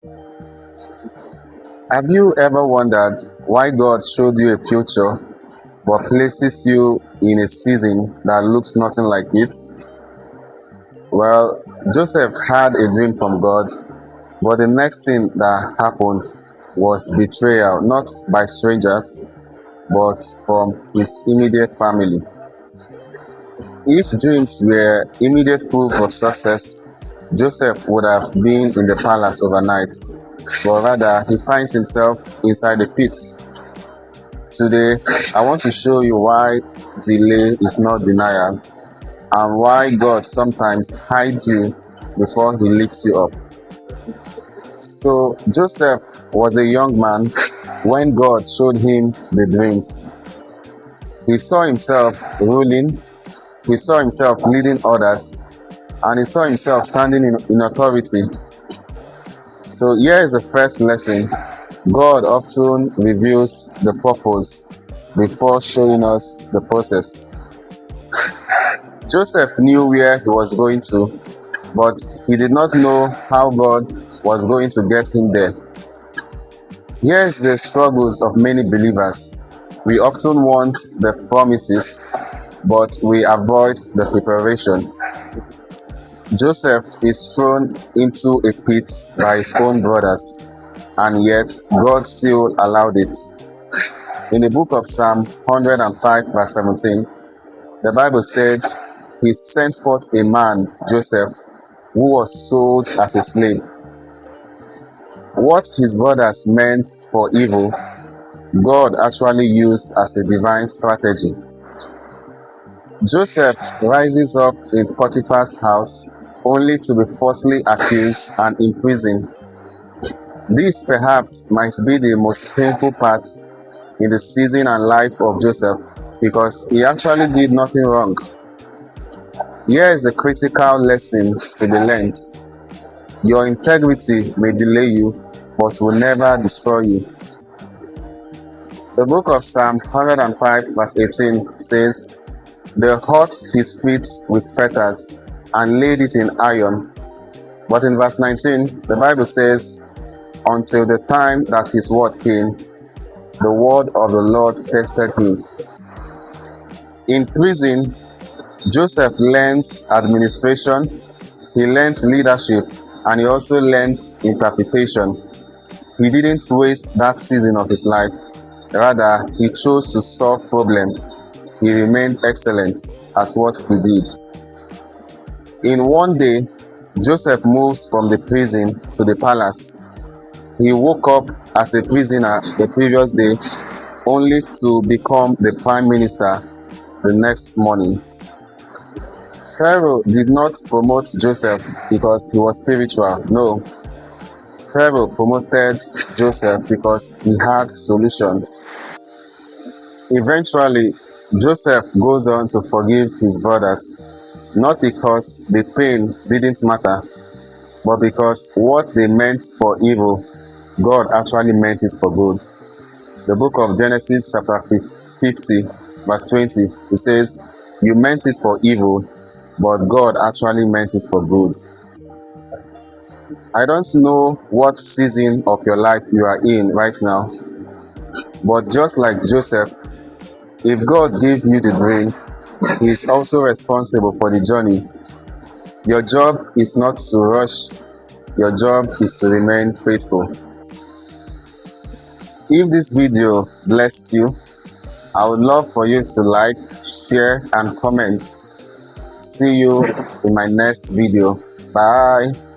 Have you ever wondered why God showed you a future but places you in a season that looks nothing like it? Well, Joseph had a dream from God, but the next thing that happened was betrayal, not by strangers, but from his immediate family. If dreams were immediate proof of success, Joseph would have been in the palace overnight, but rather he finds himself inside the pit. Today, I want to show you why delay is not denial and why God sometimes hides you before he lifts you up. So, Joseph was a young man when God showed him the dreams. He saw himself ruling, he saw himself leading others, and he saw himself standing in authority. So, here is the first lesson: God often reveals the purpose before showing us the process. Joseph knew where he was going to, but he did not know how God was going to get him there. Here's the struggles of many believers. We often want the promises, but we avoid the preparation. Joseph is thrown into a pit by his own brothers, and yet God still allowed it. In the book of Psalm 105, verse 17, the Bible said, He sent forth a man, Joseph, who was sold as a slave. What his brothers meant for evil, God actually used as a divine strategy. Joseph rises up in Potiphar's house only to be falsely accused and imprisoned. This perhaps might be the most painful part in the season and life of Joseph, because he actually did nothing wrong. Here is a critical lesson to be learned. Your integrity may delay you, but will never destroy you. The book of Psalm 105 verse 18 says, They hurt his feet with fetters and laid it in iron. But in verse 19, the Bible says, Until the time that his word came, the word of the Lord tested him. In prison, Joseph learns administration, he learned leadership, and he also learned interpretation. He didn't waste that season of his life. Rather, he chose to solve problems. He remained excellent at what he did. In one day, Joseph moves from the prison to the palace. He woke up as a prisoner the previous day, only to become the prime minister the next morning. Pharaoh did not promote Joseph because he was spiritual. No. Pharaoh promoted Joseph because he had solutions. Eventually, Joseph goes on to forgive his brothers, not because the pain didn't matter, but because what they meant for evil, God actually meant it for good. The book of Genesis chapter 50, verse 20, it says, You meant it for evil, but God actually meant it for good. I don't know what season of your life you are in right now, but just like Joseph, if God gave you the dream, He is also responsible for the journey. Your job is not to rush, your job is to remain faithful. If this video blessed you, I would love for you to like, share, and comment. See you in my next video. Bye.